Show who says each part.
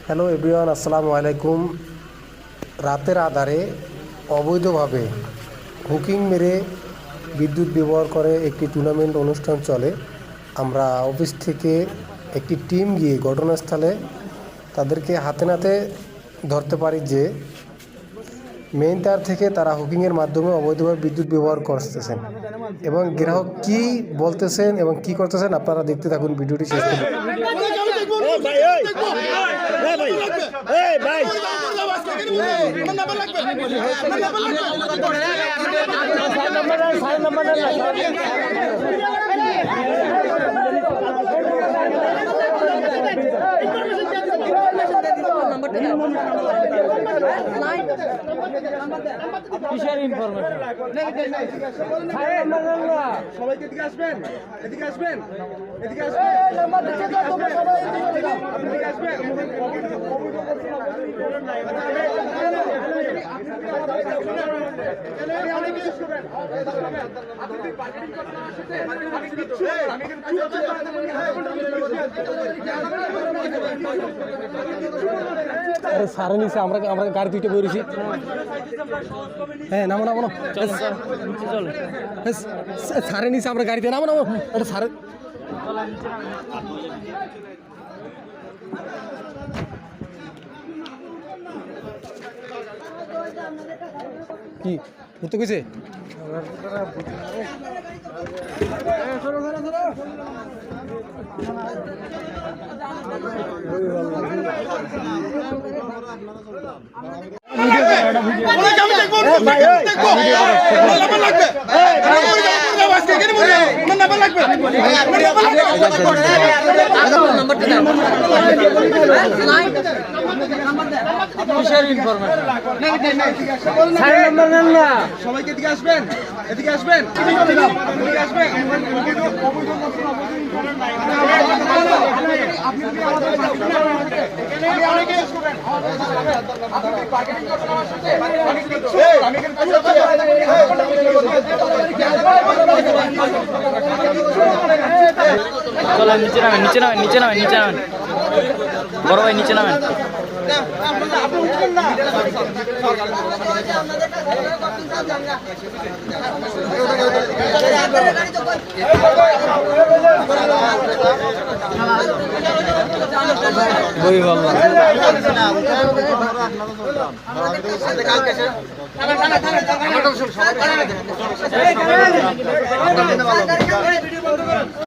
Speaker 1: Hello everyone, আসসালামু আলাইকুম। রাতের আধারে অবৈধভাবে হুকিং মেরে বিদ্যুৎ ব্যবহার করে একটি টুর্নামেন্ট অনুষ্ঠান চলে। আমরা অফিস থেকে একটি টিম গিয়ে ঘটনাস্থলে তাদেরকে হাতে নাতে ধরতে পারি যে মেইন তার থেকে তারা হুকিংয়ের মাধ্যমে অবৈধভাবে বিদ্যুৎ ব্যবহার করতেছেন এবং গ্রাহক কি বলতেছেন এবং কি করতেছেন আপনারা দেখতে থাকুন ভিডিওটি শেষ করুন।
Speaker 2: কিসের ইনফরমেশন?
Speaker 3: সবাইকে এদিকে আসবেন, এদিকে আসবেন, এদিকে আসবেন, এদিকে আসবেন।
Speaker 1: আরে সারে নিচে আমরা গাড়ি দুইটা বেরিয়েছি। হ্যাঁ নামো নামো সারে নিচে আমরা গাড়িতে নামো নামো এটা সারে কি বুঝতে কইছে
Speaker 3: সবাইকে এদিকে আসবেন, এদিকে আসবেন, এদিকে আসবেন।
Speaker 2: চলেন নিচে নামেন, নিচে নামেন, নিচে নামেন, নিচে নামেন, বড় ভাই নিচে নামেন। বই বাবা